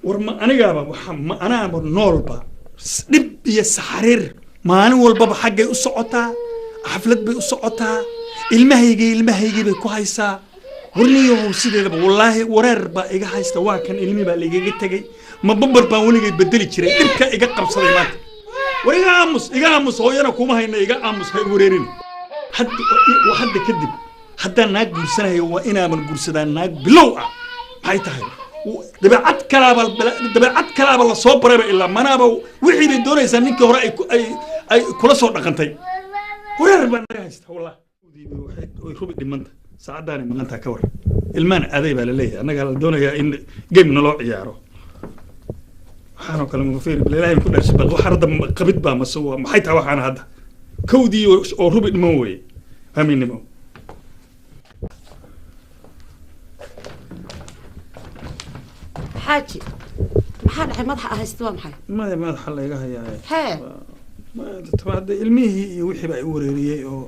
ورما أنا جابا أنا نولبا دب يسحرر ما أنا والبابا حاجة يقصعتها حفلة بيقصعتها المهيجي بكويسة ورنيو سيدي والله ورر با إيجا هايستا واكن علمي با ليجي تجي ما بمبر با وليجي بدلي شري دبك إيجا قبصة مات وإيجا أمس هو ينا كوما هينا إيجا أمس هاي وريرين حد كذب حتى ناق جرسنا هي وإنا من جرسنا ناق بلوعة هاي تهاي دبعت كلاب الله صبر إلا ما نابو وحيد الدور يسنين كهراء أي كل صوت نقنتي ورر با هايستا والله ويخرب دمنت ساعداني من أنت كور المان أذيب على ليه أنا قال دوني إن جيم نلوع يارو حنا كلام غفير بالله يكون أشبه وحرد قبض با مسوا ما حيتها وحنا هذا كودي وروبي موي همين مو حاجي ما حد مدح هستوا محي ما حل يجاه يا ها ما تبعد الميه يوحي بقى يوريريه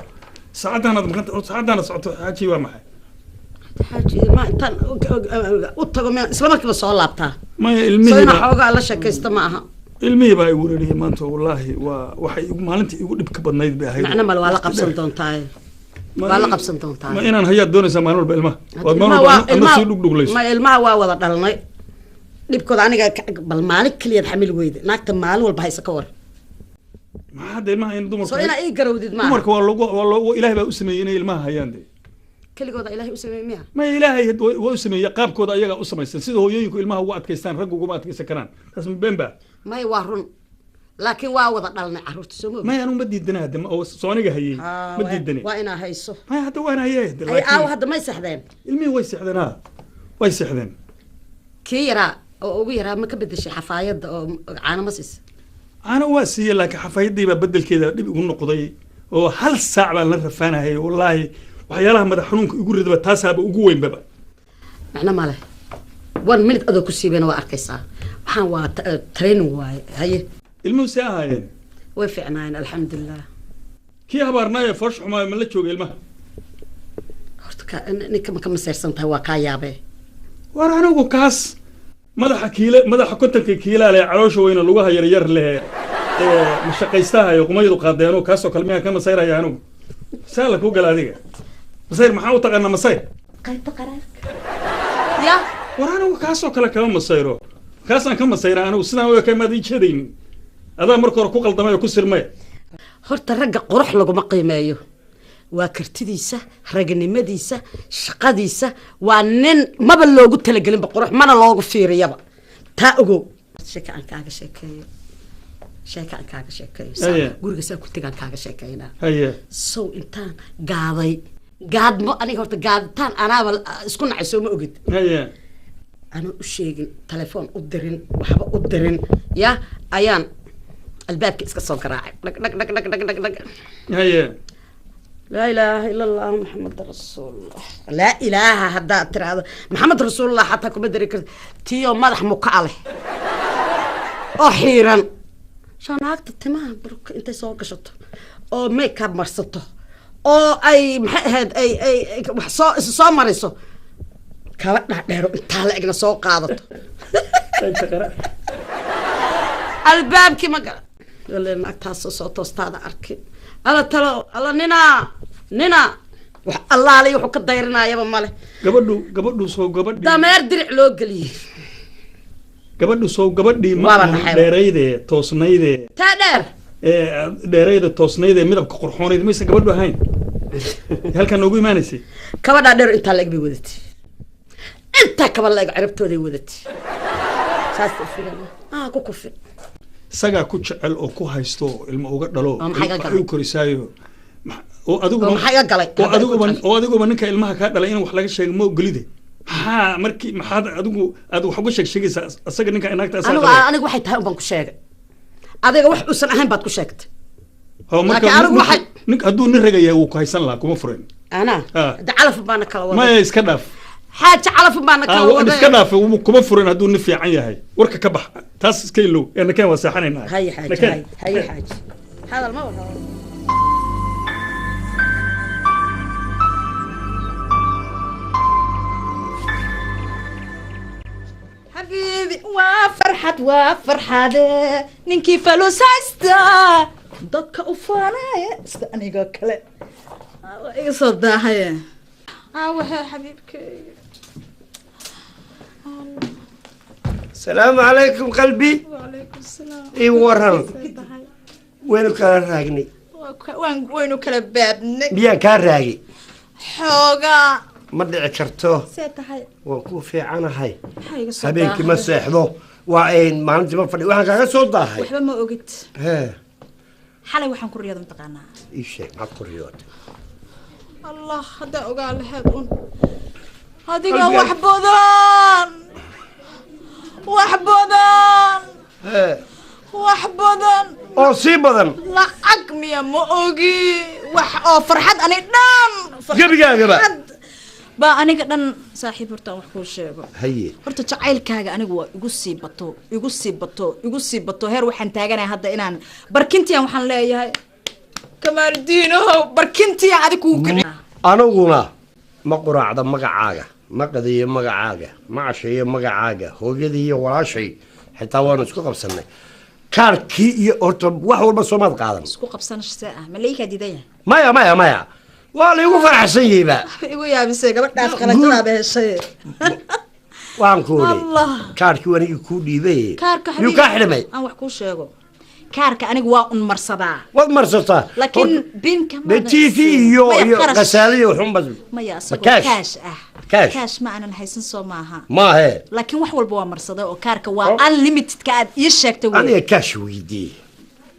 ساعدنا صعدت حاجي ومحي حاجي ما انت وطقوا من اسلامك بس الله بتاع ما الميه سوينا حوجة على شكست معها الميه بقى يوريريه ما انت والله وحي ما انت يقول بك بدنيد بها معنا ما ولا قبسن دونتاي ولا قبسن دونتاي ما إنا هي دون زمان بالماء ما الماء ولا دلنا dhibkooda aniga bal maalin kaliya xamil weeyday naagta maalin walba haysa ka war ma hada ilmaha in dumarku soo ina ay garawdid ma dumarku waa lagu ilaahay baa u sameeyay inay ilmaha hayaan kaligooda ilaahay u sameeyay miya ma ilaahay waa u sameeyay qaabkooda ayaga u sameeysan sida hooyooyinku ilmaha ugu adkaystaan rag ugu adkaysan karaan taas ma been ba may waa run laakiin waa wada dhalnay carruurta soo ma ma aanu ma diidana hada oo sooniga hayay ma diidani waa ina hayso ma hada waan hayay ay aaw hada may saxdeen ilmihi way saxdeen way saxdeen kii yaraa oo ugu yaraa ma ka bedeshay xafaayada oo caano ma sis ana waa siiyay laakiin xafaayadii baa bedelkeeda dib ugu noqday oo hal saac baan la rafaanahay wallahi waxyaalaha madax xanuunka igu ridaba taasaaba ugu weyn baba macna male 1 minute adoo ku siibana waa arkaysaa waxaan waa training waaye haye ilmuhu si ahaayeen way fiicnaan alxamdulillah kii habaarnaaye farsh xumaa ma la joogay ilmaha horta ninka ma ka maseersantahay waa kaa yaabee war anigu kaas madaxa kontanka kiila leh caloosha weyna lagu hayar leh mashaqaystaha iyo qumaydu qaadeeno kaasoo kalmiya ka masayraya anigu saala ku gal adiga masayr maxaa u taqaana masayr qayb qaraar ya war anigu kaasoo kale kama masayro kaasaan ka masayra anigu sidaan way ka maadii jeedin adaa marka hore ku qaldamay ku sirmay horta ragga qurux laguma qiimeeyo waa kartidiisa raganimadiisa shaqadiisa waa nin maba loogu talagelin ba qurux mana loogu fiiriyaba taa ogow sheeka aan kaaga sheekeeyo guriga saa ku tagaan kaaga sheekeynaa sow intaan gaadmo aniga horta gaaditaan anaaba isku nacay soo ma ogid anuu u sheegin telefoon u dirin waxba u dirin ya ayaan albaabka iska soo garaacay dhag لا إله إلا الله محمد رسول الله لا إله هذا ترى هذا محمد رسول الله حتى كم دري كذا تيو مدح مكاله أخيرا شان هاك تمام بروك أنت سوق شط أو ميك اب مرسته أو أي محد أي صو مريسو كواتنا ديرو تالقنا سوق قاضته الباب كما قال قال لنا أكتاس صوت أستاذ أركي ألا تلو ألا نينا الله علي وحك الدايرنا يا بماله قبضو سو قبضي دمير درع لو قلي قبضو سو قبضي ما ديريده توسنيده تادر ديريده توسنيده مدبك قرخونيده ميس قبضو هاين halkan ugu iimaanaysi kabadha dheer inta lag bi wadati inta kabal lag ciribtooday wadati saas fiirana ku kufin saga ku jecel oo ku haysto ilmo uga dhalo ay korisaayo oo adigu ninka ilmaha ka dhalay in wax laga sheego ma ogolide markii maxaad adigu wax uga sheegaysaa asaga ninka inaagta anigu waxay tahay baan ku sheegay adiga wax uusan ahayn baad ku sheegtay marka nin hadduu nin ragaya uu ku haysan lahaa kuma furin ana calaf baana kala wada ma iska dhaaf حاجة على فمانا كلام نسكنا في وكم فرن هدول نفي عن ياهي ورك كبح تاس كيلو يعني كان وساحنا هاي حاجة هاي حاجة هذا الموضوع حبيبي حبيبي وفرحة ننكي فلوس هستا ضدك أفانا استأني قاكلا يصدها هيا وها حبيبك. السلام عليكم قلبي. وعليكم السلام. اي ورن وينو كان راقني وينو كلا بابنك بيا كان راقي حوغا ما دعي كرتو سيتحي وكو في عنا هاي حيقة صداها habeenkii ma seexdo waa een maalintii ma fadhi waxaan kaaga soo daahay waxba ma ogid hee xalay waxaan ku riyada mataqaanaa ii sheeg maxaad ku riyootay allah hadda ogaa lahayd un adiga wax badan hee wax badan oo sii badan lacag miya ma ogi wax oo farxad ani dhan gebigaagaba baa aniga dhan saaxiib horta wax kuu sheego haye horta jacaylkaaga anigu waa igu sii bato heer waxaan taaganahay hadda inaan barkintiyan waxaan leeyahay kamaaldiinow barkintiyan adig kuu kici aniguna ma quraacda magacaaga ma qadiyo magacaaga ma casheeyo magacaaga hooyadii iyo walaashay xitaa waanu isku qabsannay kaarkii iyo horta wax walba soomaad qaadan isku qabsanashada ah malayka diidaya maya waa la igu faraxsan yahay igu yaabisay gabadhaas qalajada beheshay waan ku wari kaarkii wanigi ku dhiibay kaarka yuu ka xidhmay aan wax ku sheego kaarka anigu waa un marsadaa wad marsataa laakiin binka ma TV iyo qasaaliyo xunbad maya kaash ma aanan haysan soo maaha ma he laakiin wax walba waa marsadaa oo kaarka waa unlimited ka aad ii sheegtay aniga kaash weydii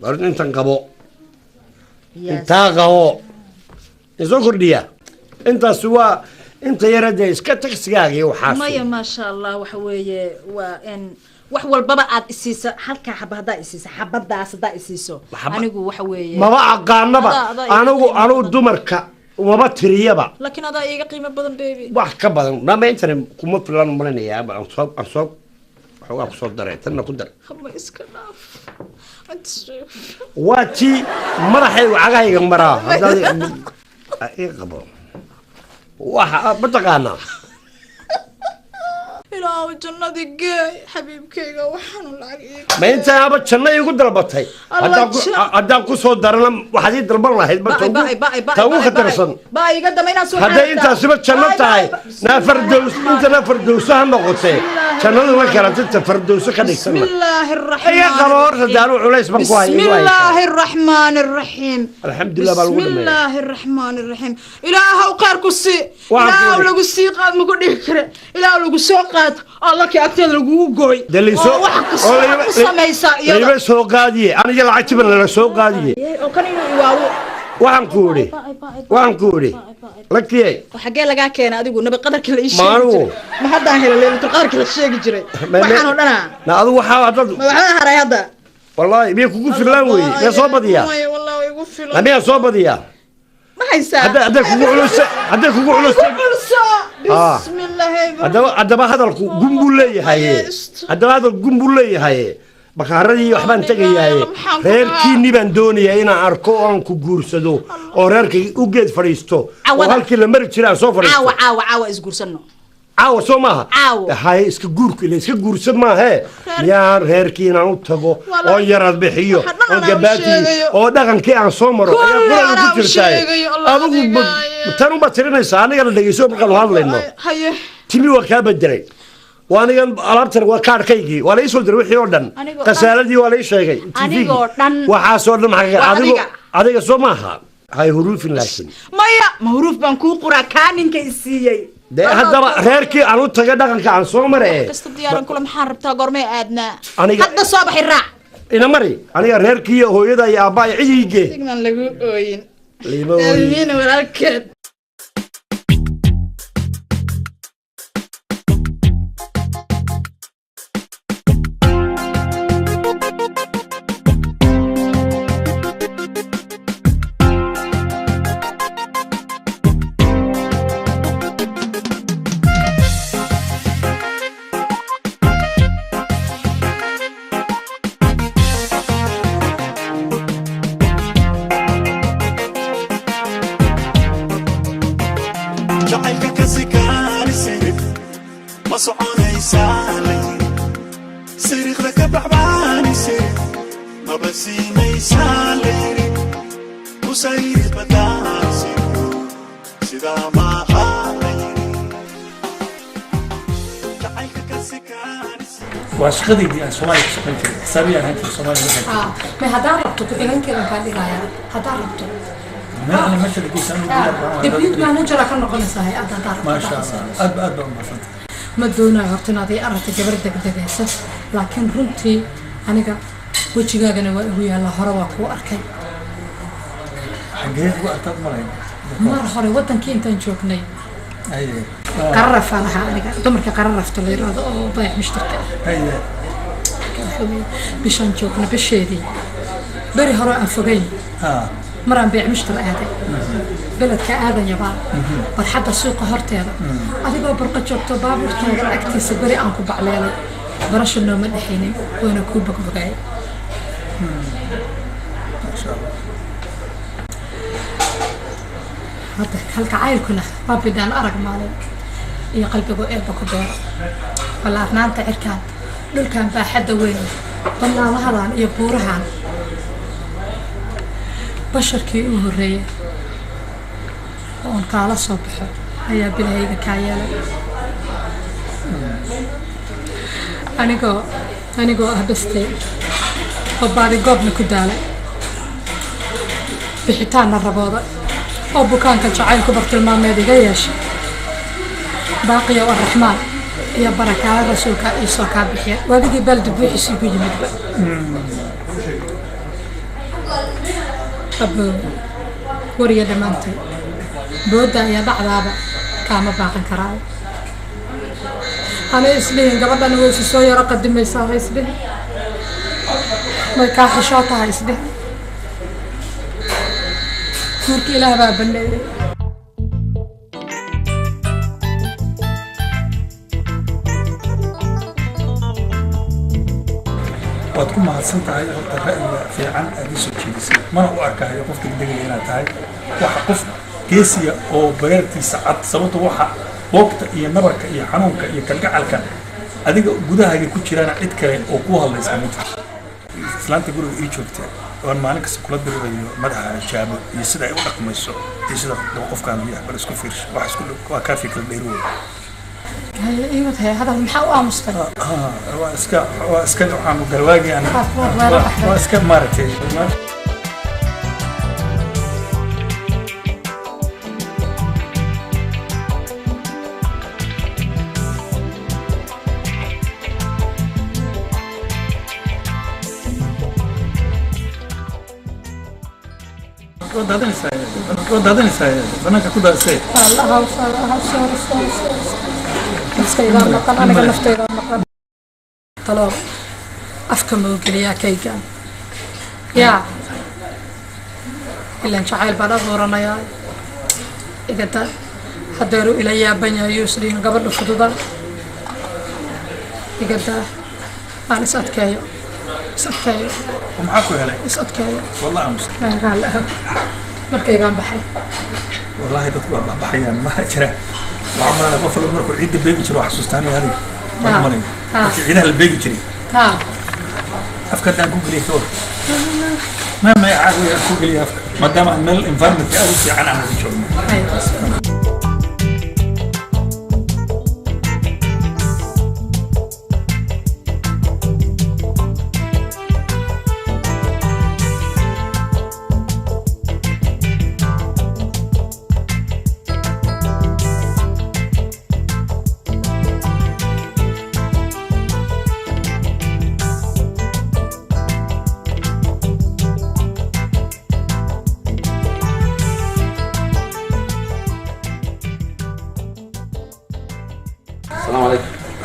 war intan qabo inta qabo isoo kordhiya intaas waa inta yarada iska tagsigaaga iyo waxaas maya ma sha Allah waxa weeye waa in wax walbaba aad isiisa halka xabada isiisa xabadaas hadaa isiiso anigu waxa weeye maba aqaanaba anigu dumarka waba tiriyaba laakiin adaa iiga qiimo badan baby wax ka badan nama intan kuma filan malinaya aan soo waxa ku soo daray tan ku dar ma iska dhaaf waati madaxaygu cagayga maraa hadaa ay qabo waxa mataqaana ilaa jannadi geey xabiibkayga waxaan lacag ma inta aba janna igu dalbatay haddaan ku soo darana waxaad ii dalban lahayd ma tagu khatarsan baa iga damayna soo hadday intaasiba janno tahay inta fardowso ha noqotee jannadu way kala tinta fardowso ka dhigsan bismillahirrahmaan qabo horta daanu culays ban ku hayo bismillahirrahmaanirrahiim alxamdulillah baa lagu dhameeyay bismillahirrahmaanirrahiim ilaahu qaarku si ilaahu lagu sii qaad ma ku dhigi kare ilaahu lagu soo الله كي أكتر الجوجوي دليسو ليبي سو قادية أنا جل عتبر لا سو قادية وعم كوري لكيه وحاجة لقى كنا أديكوا نبي قدر كل شيء ما حدا هلا اللي تقدر كل شيء يجري وحنا ولا لا هذا وحاول ما هذا والله بيكون في اللانوي يا صوبديا والله يقول في لا بيا صوبديا ما حيسا هذا كوكو علوس بسم الله هذا هذا الجمبولي هاي هذا الجمبولي هاي بكارني وحبان تجي reerkii niban doonaya inaan arko aan ku guursado oo reerkii u geed fariisto oo halkii la mari jiraa soo fariisto caawa isguursano caawa soo maaha hay iska guursan maahe yaa reerkii inaan u tago oo yarad bixiyo oo gabaati oo dhaqankii aan soo maro ayaa quraan ku jirtay adigu tan u batirinaysa aniga la dhageyso markaan hadlayno timi waa ka bedelay وأنا ألعبت وكاركيجي ولا يسول درويحي أردن قسالتي ولا يشيء وحاسور لهم حاجة هذا سوماها هاي حروف لكن ما حروف بنكو قرا كانين كيسيي ده هذا غيركي أنا تجد كان سومر إيه كستديارن كلهم حرب تاجرمي أدنى حتى صباح الرع إنا مري أنا غيركي هو يدا يا أبا يجي سيجنال لقوين لمين وراكد واشخذي دي سومالي كسبنتي حسابي أنا هنتي سومالي ما هذا ربطه كإلين كذا قاعد يغير هذا ربطه ما أنا ماشي لقي سنة دبيوت ما نجرا كنا قلنا هاي هذا ما شاء الله أب ما فهمت ما دونا هرتنا دي أردت جبرت دقيقة لكن رنتي أنا وجهي أنا ويا الله هرواك وأركي حقيقة وقت مرة مرة هري وطن كي أنت نشوفني أيه قرف أنا هذا دمرك قرفت اللي هذا ضيع مشترك أيه بيشان شوفنا بالشيء بري هراء أنفقين مرة بيع مشتري هذا بلد كهذا يبغى والحد السوق هرت هذا أنا بقى برقة شوفته بابور كان أكتي سبري أنكو بعليلي برش النوم الحين وأنا كوبك بقاي ما شاء الله هذا هلك عائل كنا ما بدنا أرق مالك يا قلبي قوي بكبر ولا أفنان تعركان دول كان باحد وين والله هذا يبورهان بشركي وهرية وان قال الصبح هيا بالهيدا كايالا أنيقو أهبستي وبعد قبل كدالي بحيتان الرباضة أبو كان كجعيل كبرت الماميدي قياش باقي والرحمن يا بركة رسولك إيسا كابحيا وابقي بلد بوحي سيبو يمدبا أبو وريا دمانتي بودا يا بعضابا كاما باقن كراي أنا إسلين قبل أنا ويسي سويا رقدم يساها إسلين ما يكاحي شاطها إسلين كوركي إله بابا الليلي وتكون mahadsan tahay horta ra'yiga fiican aad soo jeedisay mana u arkayo qofka degdegaya inaad tahay waxa qof geesiya oo bareertiisa cad sababtoo waxa boogta iyo nabarka iyo xanuunka iyo kalgacalka adiga gudahaaga ku jiraan cid kale oo ku hadlaysa mid islaanta guriga ii joogta oo maalin kasta kula dirirayo madaxa jaabo iyo sida ay u dhaqmayso iyo sida qofkaan yahay bal isku fiirsho wax isku waa ka fikir dheerow ايوه هذا محاوى مستقبل واسكا waxaan galwaagi ana واسكا maartay ودادن سايد انا كنت داسay الله نفتيدا مقال أنا نفتيدا مقال طلاب أفكم وقليا كيكان يا إلا إن شعيل بعد ظهرنا يا إذا حضروا إلي بني يوسرين قبل الفضوضة إذا أنا سأتكايو ومعاكو هلا سأتكايو والله أمس قال له مركي قام بحي والله تطلع بحيان ما جرى وعمرنا قفل مركو عيد البيبي جرو حسوستاني هذه مرمرين عيدها البيبي جري أفكار ده جوجل يثور ما يعاقوا جوجل يفكر ما دام أن الانفيرمنت أول شيء عن عمل الشغل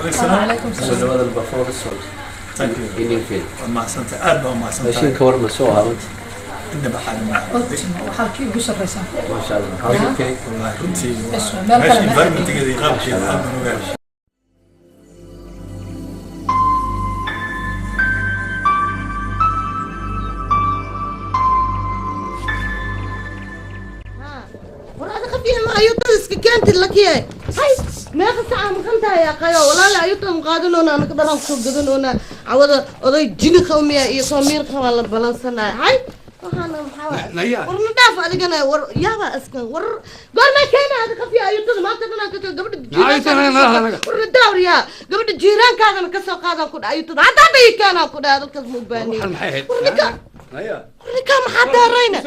السلام عليكم. هذا البافور الصوت. Thank you. إني فين. ما سنت أربعة ما سنت. ماشين كور مسوها أنت. إنه بحال ما. وحالكي قصر رسام. ما شاء الله. هذا كيك. والله كنتي. ماشي environment كذي غاب شيء الحمد لله. ولا خفيها ما يطلع كانت لك يا هاي ما خص عام خنتها يا قيا ولا لا يطلع مقادلون أنا كبران كسب جدلون عوضة أضي جيني خومية يصومير خوالله بلانسنا هاي وهنا محاول ورندافع أنا يابا أسكن قال ما كان هذا خفيا يطلع ما تدنا قبل الجيران ورداور يا قبل الجيران كذا نكسر هذا كود أيطلع هذا بي كان كود هذا الكذب باني ورنيكا ما حدا رينا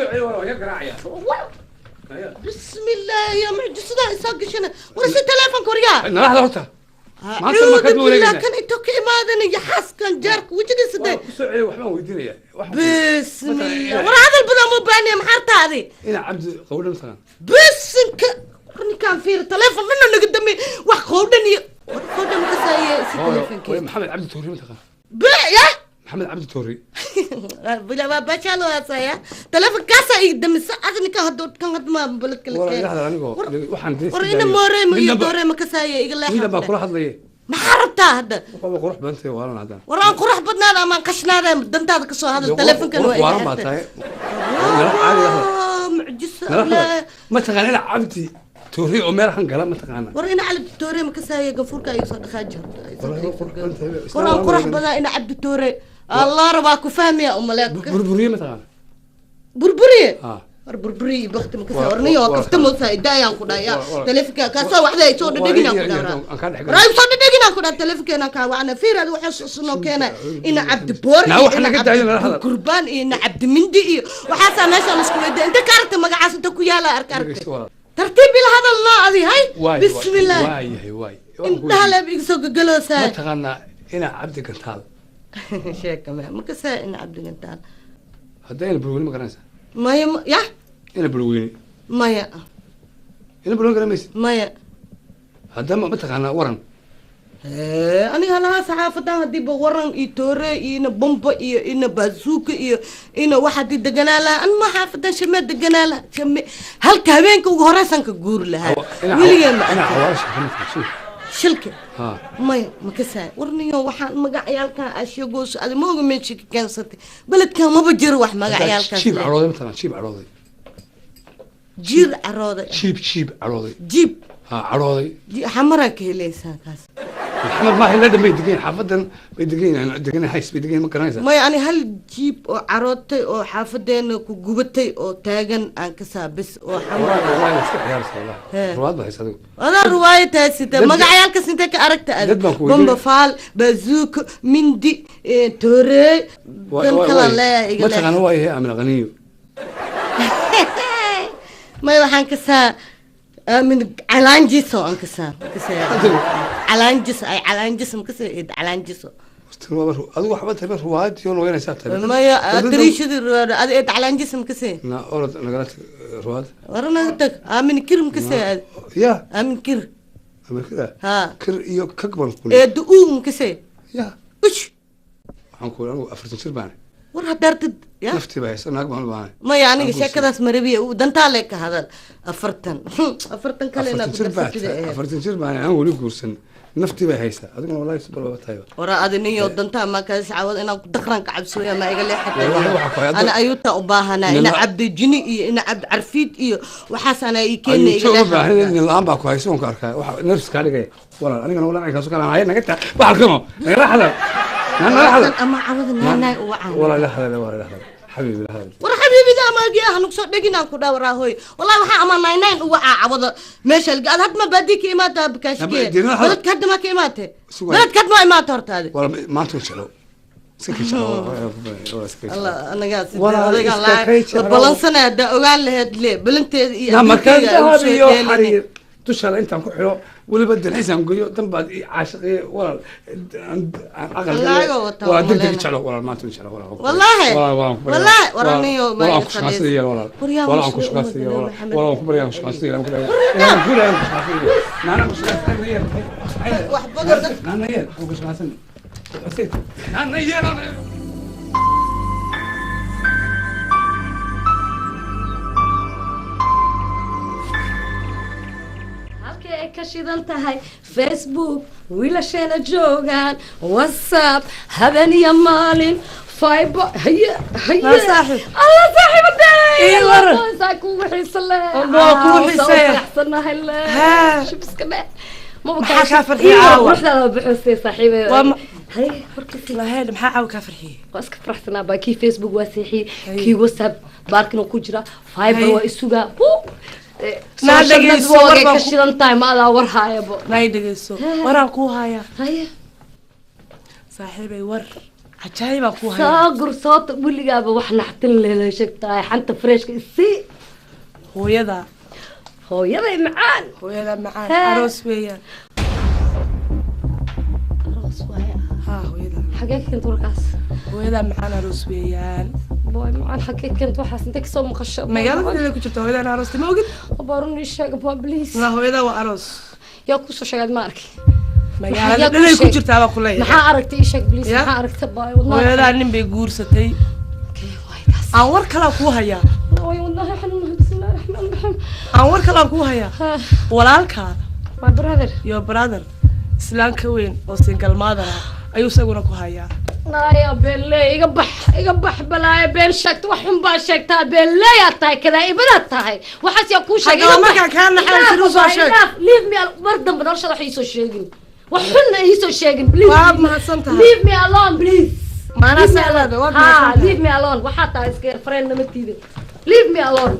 بسم الله يا معجز ده يساق شنو ورسي تلفون كوريا لحظة ما أنت ما كدوا لي لكن أنتوك إمادني يحس كان جارك وجدي سدي سعي وحنا ويدينا بسم الله ورا هذا البدا مو باني محرت هذه هنا عبد قولنا مثلا بس ورني كان في تلفون منه اللي قدامي وخودني خودني كساي محمد عبد التوري مثلا يا محمد عبد التوري بلا باشالو هسايا تلفون كاسا يقدم أذني كان هدوت كان هد ما بلد كل شيء لا أنا وحن ورينا موري ما دوري ما كساي يقول لي مين بقى راح لي ما حربتها هذا والله قروح بنتي وانا هذا وران قروح بدنا هذا ما نقشنا هذا دنت هذا كسو هذا التلفون كان وانا ما تاي معجز ما تغني لا عبدي توري عمر حن قال ما تغنى ورينا على التوري ما كساي قفور كاي صد خاجر وران قروح بدنا إن عبد التوري الله رباك فهم يا أم لا بربرية مثلا بربرية بربرية بخت مكسر ورني وقفت موسى دايان كذا يا تلفك كاسة واحدة يسود دقينا كذا راي يسود دقينا كذا تلفك أنا كوانا فير هذا وحش صنو كنا إن عبد بور إن قربان إن عبد مندي وحاسة ناس أنا سكول أنت كارت ما قاعد تكو يلا أركارك ترتيب هذا الله هذه هاي بسم الله واي انت هلا بيسوق جلوس ما تغنى هنا عبد قنطال شيء كمان ما كسر إن عبد قنطال هذا البرويني ما كان ما يا هنا برويني ما يا هنا برويني كان ما يا هذا ما تغنى ورن أنا هلا صحافة هدي بورن إيتوري إن بومبا إن بازوك إن واحد يدقنا لا أنا ما حافظ شمي دقنا لا شمي هل كهبين كوهرسان كجور لها ويليام أنا عوارش حمد شلكة ما كسر ورني يوم واحد ما عيال كان أشياء جوس هذا ما هو من شيء كان صتي بلد كان ما بجير واحد ما عيال كان شيب عروضي مثلا شيب عروضي جير عروضي شيب عروضي جيب عروضي حمرة كيليسا كاس محمد ما هي لازم بيدقين حافظن بيدقين يعني دقين حيس بيدقين ما كنايسا ما يعني هل جيب أو عروضتي أو حافظين كجوبتي أو تاجن عن كسابس أو حمرة والله يستحي يا رسول الله رواية بحس هذا أنا رواية هسيتة ما عيال كسنتك أركت بومب فال بازوك مندي توري كم كلا لا ما تغنى هو إيه من غنيو ما يوحنا كسا من علانجيسو أنكسر علانجيسو مكسر علانجيسو هذا واحد تبي رواية يوم وين ساتر ما يا أدري شو هذا علانجيسو مكسر لا أرد أنا قلت رواية ورنا قلتك آمن كير مكسر يا آمن كير كذا ها كير يو كقبل كل دقوق مكسر يا وش هنقول أنا أفرت شربان ورها دارت يا نفتي بس أنا أقبل معي ما يعني شيء كذا اسمه ودنت عليك هذا أفرتن كلنا أفرتن شربان أنا أقول لك ورسن نفتي بهيسة أظن والله يسبر بتاعي ورا أدني ودنت ما كاس عود أنا دخرن كعب سويا ما يقول لي حتى أنا أيوتا أباهنا إن عبد الجني إن عبد عرفيت وحسن يكين يقول لي إن الآن بقى كويسون كاركا نفس كاركا ولا أنا ولا أنا كاسو كلام هاي نقطع بعرفهم نروح أنا أما عود أنا وعان ولا لا حبيبي لا ورا حبيبي ده ما جاء نقصد دقينا كده ورا هوي والله وح أما ناين وقع عوض ماشي القاد هاد ما بدي كيمات بكاشكي بلد كد ما كيماته بلد كد ما إمات هرت هذه ولا ما تنشلو الله أنا قاعد والله بالانسنا ده وقال له ليه بلنت ما كان هذا يوم حرير تشهر أنت عم كحلو واللي بدل حسن قيو تم بعد عاشقي ولا أقل ولا دقدق تشلو ولا ما تنشلو ولا والله وراني ولا أنكش خاصية ولا أنكش خاصية ولا أنكش خاصية أنا مش خاصية واحد بدر أنا هي أنكش خاصية أنا هي كشيدان تهاي فيسبوك ولا شينا جوجان واتساب هبني يا مالين فايبو هي الله صاحب الدين الله ساكو وحيس الله الله كوحيس احسننا هلا شو بس كمان ما كافر في عاود روح له بحسي صاحبي هاي فركتي لا هاد maxaa caaw ka farxiyay واسك فرحتنا با كي فيسبوك واسيحي كي واتساب باركنا كجرا فايبر واسوغا ما dhageyso warba ka shidan tahay ma ala war haayabo ma dhageyso waran ku haya هاي saaxiibay war عجايبة كوها ساقر صوت بقول لي أبا وإحنا حاطين له شكتها حتى فريش كسي هو يدا معان عروس ويا ها هو يدا حقيقة كنت ورقاس هو يدا معان عروس ويان باي معان حقيقة كنت وحاس انتك سو مخشب ما يلا اللي كنت جبتها هو يدا عروس موجود وباروني الشاق بليز لا هو يدا وعروس يا كوسو شاقد ماركي ما يلا اللي كنت جبتها بقولي ما عرفتي شاق بليز ما عرفت باي والله هو يدا نم بيجور ستي أنور كلام كوها يا والله حنون بسم الله الرحمن الرحيم أنور كلام كوها يا ولا الكار my brother your brother إسلام كوين أو سينجل ماذر أيو سجونا كوها يا لا يا بيلي يقبح بلا يا بيل شكت وحن باشكتها بيلي يا تاي كذا إبدا تاي وحس يكون شيء ما كان نحن فلوس عشان leave me مرة بدرش راح يسوي شيء وحن يسوي شيء please ما حسنتها leave me alone please ما أنا سألت leave me alone وحتى إسكير فريند نمتيدي leave me alone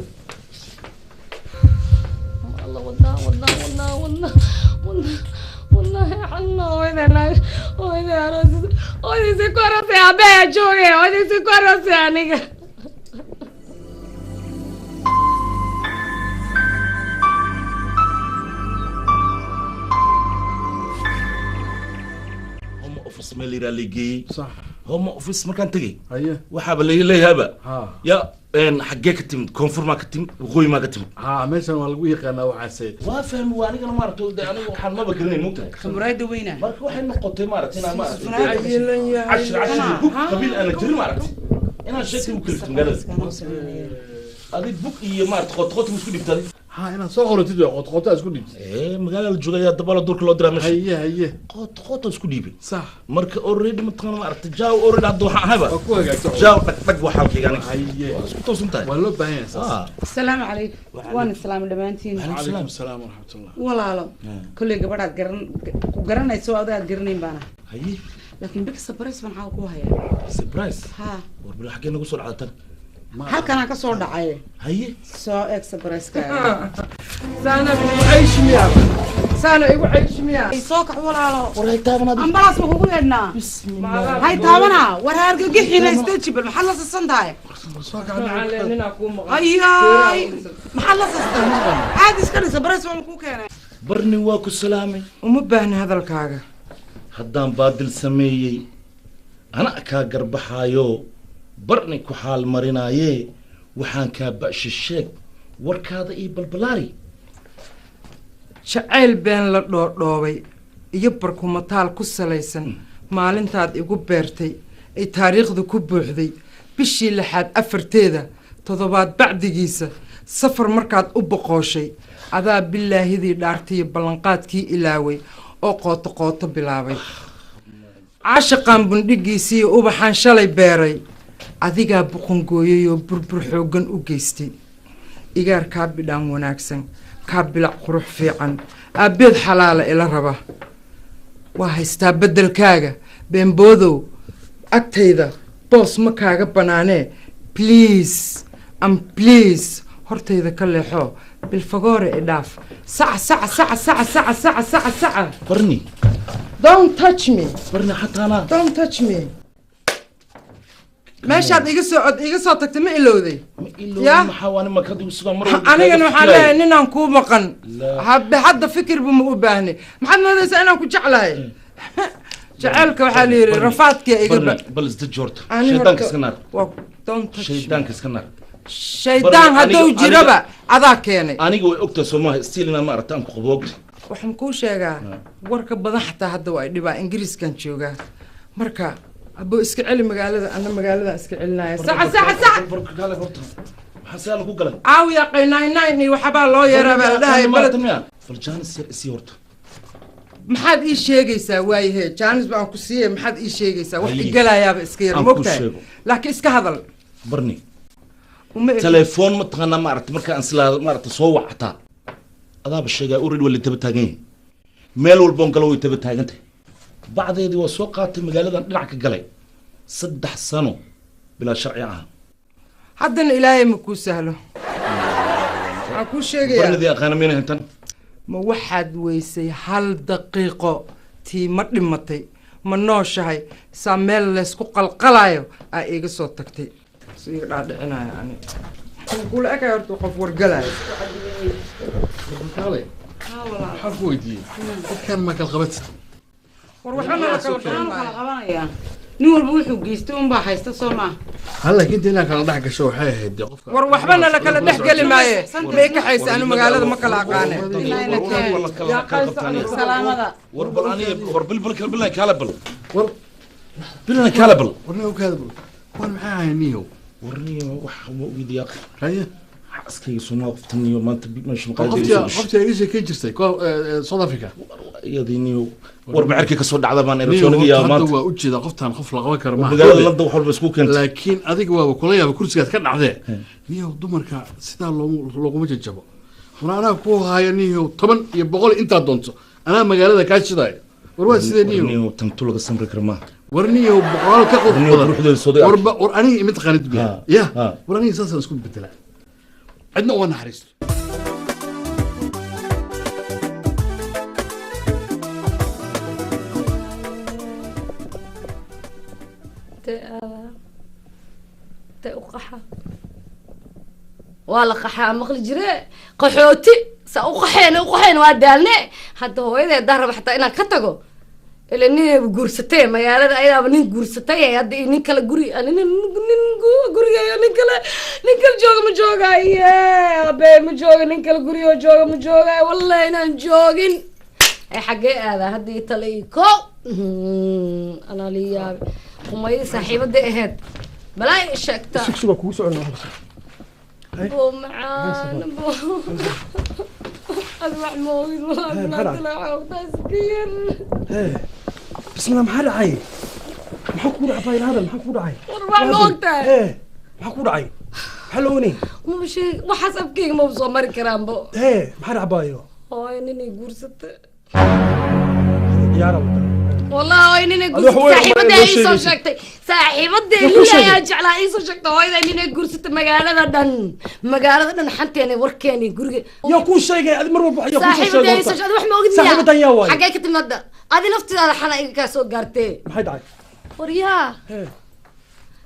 الله والله حنا وإذا رأس وإذا سكرت يا بيا جوجي وإذا سكرت يعني هم أوفيس مالي راليجي صح هم أوفيس مكان تجي أيه وحاب اللي ليه هبا ها يا إن حقك تيم كونفور ما كتيم وغوي ما كتيم ماشي أنا الوي قنا وحسيت وافهم وأنا كنا مرت أنا وحن ما بقرني ممكن خمراي دوينا مرك وحن نقطة مرت أنا مرت عشر بوك قبيل أنا جري مرت أنا شكل مكلف مجلس هذه بوك هي مرت خط مش كل بتاعي أنا صغر تدي قط أسكت دي مجال الجوجيات دبلا دور كل درا مش هي قط أسكت دي صح مرك أوريد متقن مرت جاو أوريد عدو هبا جاو تك وحالك يعني هي اسكت وسنتاي والله باين السلام عليكم وانا السلام دمانتين عليكم السلام ورحمة الله walaalo kulli gabadhaad ku garanayso aad garaneyn baana haye laakiin big surprise baan xaw ku hayaa surprise ha war bil xagee nagu soo dhacday halkan aan ka soo dhacay haye soo surprise ka saana igu caysh miya saana igu caysh miya soo kax walaalo war hay taabanad ambalaas ma kugu yeednaa bismillah hay taabana war argagixina stajibal maxaa la sasantahay soo kax macallinina ku maqan ayay maxaa la sasantahay aad iska dhisa bareys waan ku keenay barni waa ku salaamay uma baahna hadalkaaga haddaan baadil sameeyey ana kaa garbaxaayo barni ku xaal marinaaye waxaan kaa ba'shi sheeg warkaada iyo balbalaari jacayl been la dhoodhoobay iyo barkumataal ku salaysan maalintaad igu beertay ay taariikhda ku buuxday bishii 6 afarteeda toddobaad bacdigiisa safar markaad u boqooshay adaa bilaahidii dhaartay ballanqaadkii ilaaway oo qooto bilaabay caashaqan bundhigiisii ubaxan shalay beeray adigaa buqongooyay oo burbur xoogan u geystay igaar kaa bidhaan wanaagsan kaa bilac qurux fiican aabeed xalaala ila raba waa haystaa beddelkaaga beenboodow agtayda boos ma kaaga banaanee please hortayda ka leexo bilfagoore idhaaf saca barni don't touch me barni xataana don't touch me meeshaad iga soo tagtay ma ilowday yaa maxaa waan ma kadu sida mar anigana waxaan leeyahay ninaan kuu maqan hadda fikirba ma u baahni maxaad moodaysaa inaan ku jeclahay jaceylka waxaa la yidhi rafaadkii iga bal isda joorta shaydaanka iska naar shaydaanka iska naar shaydaan hadduu jiraba adaa keenay aniga way ogtaa soomaha stiil inaan ma aragta aan ku qaboogta waxaan kuu sheegaa warka badan xataa hadda waa dhibaa ingiriiskan joogaa marka abuu iska celi magaalada ana magaalada iska celinaya saca xasaan ku galan caawiya qaynayn iyo waxbaa loo yeeraa baa la dhahay balad faljaanis isi horta maxaad ii sheegaysaa waayahe jaanis baan ku siiyey maxaad ii sheegaysaa wax igalayaaba iska yar mogtahay laakiin iska hadal barni telefoon ma taqaanaa ma aragta markaan islaa ma aragta soo wacataa adaaba sheegaa urid wala taba taagan yahay meel walboon galo way taba taagan tahay bacdeedii waa soo qaatay magaaladan dhinac ka galay 3 sano bilaa sharci ah haddana ilaahay ma kuu sahlo waxaan kuu sheegayaa baradii aqaanamina intan ma waxaad weysay 1 daqiiqo tii ma dhimatay ma nooshahay saa meel laysku qalqalayo aa iga soo tagtay si iga dhaadhicinaya ani kula ekay horta qof wargalayo maxaa ku weydiiyey dadkan ma kala qabatid war waxba ma kala qabanaya nin walba wuxuu geystay unbaa haysta soo maaha hal laakiin inta inaa kala dhex gasho waxay ahayd dee qofka war waxbana la kala dhex geli maaye may ka haysa anu magaalada ma kala aqaane salaamada war bal aniga war bilna kalabal war bilna kalabal warna kalabal war maxaa ahay niyo warniyo wax ma ogid yaa haye askay Soomaal qoftaniyo maanta meesha maqaadayso qofta ay ka jirtay South Africa iyadiniyo war bacarki ka soo dhacda baan electronic iyo maanta waa u jeeda qoftan qof la qaban karo ma magaalada London wax walba isku keentay laakiin adiga waa kula yaab kursigaad ka dhacday niyo dumarka sida loogu jajabo walaana ku haya niyo 10 iyo 100 inta doonto ana magaalada ka shiday war waa sidee niyo tan tulaga samri karma warniyo 100 ka qof badan war aniga imid qanid biya ya war aniga saasan isku bedela عندنا وانا حريص وقحة والله قحة مقل جري قحوتي وقحين وادالني حتى هو إذا دهر حتى أنا كتجو إلا نين بجورستي ما يلا أيام نين جورستي يا دي نين كلا جوري أنا نين جوري يا نين كلا جوج مجوجا يا بي مجوجا نين كلا جوري وجوجا مجوجا والله أنا جوجين أي حاجة هذا هدي تليكو أنا ليا وما يصحي بدي أهد بلاي شكتا شو بكو سؤال بو معان بو أسمع موي والله طلع تسكير بسم الله محل عاي محكور عباي هذا محكور عاي وربع نوقته محكور عاي حلوني مش وحسب كيك مو بصمر كرام بو محل عبايو هاي نيني قرصت يا رب والله هاي نيني قرصت صاحبتي ايسو شكتي صاحبتي اللي يا جعل ايسو شكتي هاي نيني قرصت مقالة دن حنتي انا وركاني قرقي يا كل شيء هذا مره بحياه صاحبتي ايسو شكتي وح ما قلت صاحبتي يا واي حقك تمد هذه نفتي على حنا كاسو قارتي ما حد عاي وريا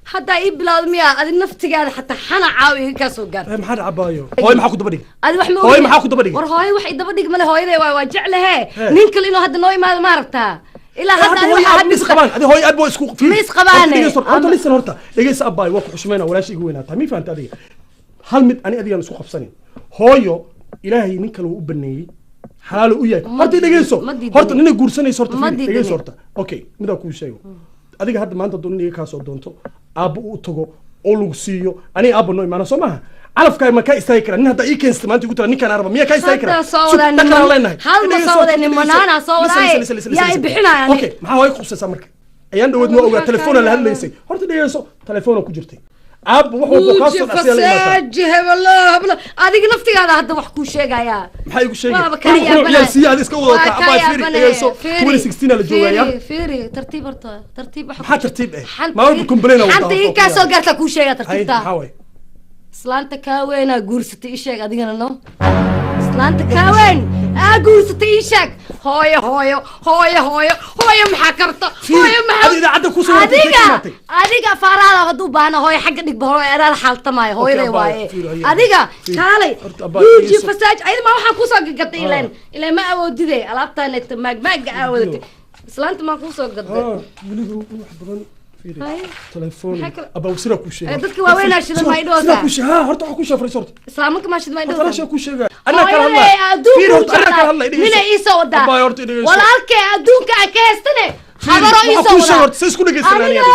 حتى يبلاد ميا هذه نفتي قاعد حتى حنا عاوي كاسو قارت ما حد عبايو هاي ما حكو دبدي هذا وح ما هاي ما حكو دبدي ور هاي وح دبدي مال هاي واجع لها نينكل انه هذا نوي ما عرفتها إلا هذا ميس قبان هذه هاي أبو اسكو في ميس قبانة أنت لسه هرتا لقيس أباي وقف حشمنا ولا شيء وين هذا مين فهمت هذه هل مد أنا أدي أنا سوق خفصني هايو إلهي نينكل وابني حلال وياك هرتا لقيسو هرتا نينك جورسني صورت فيه لقيس صورته أوكي ماذا كل شيء أديك هذا ما أنت دوني كاسو دونتو أبو تجو أولوسيو أنا أبو نوي ما أنا سمعها عرف كاي ما كاي استايكرا إن هذا إيكن استمانتي قلت لك أنا أربعة مية كاي استايكرا هل ما صورني منانا صوري يا إبحنا يعني أوكي ما هو يخص سامرك أيام دود ما أوجا تلفون اللي هذا يسي هرت اللي يسو تلفونه كجرتي أب وحو بقاصر فساجه والله بلا هذيك نفتي هذا وحكو شيء يا maxay ku sheegay ya si aad iska wadataa abay fiiri soo 2016 la joogaya fiiri tartiib horta tartiib waxa tartiib ma uu complain wada hanta ka soo garta ku sheegay tartiibta haway islaanta ka weena guursatay sheeg adigana no islaanta ka ween guursatay sheeg hooyo maxaa karta hooyo maxaa adiga ku soo adiga faaraada haduu baana hooyo xagga dhig bahoro eraal xaaltamay hooyaday waaye adiga kaalay yuji fasaaj ayda ma waxaan ku soo gagatay ileen ma awoodide alaabtaan inta maag awoodatay islaanta ma ku soo gaday wiligu wax badan تلفون أبغى وسيرة كوشة دتك وين أشيل ما يدوسها وسيرة كوشة ها هرت أكو كوشة فريسورت سامك ما أشيل ما يدوسها أنا شو كوشة أنا كهلا في هرت أنا كهلا من إيسا ودا ولا ألك أدوك أكيستني خبر إيسا ودا كوشة هرت سيسكو نجس راني أبغى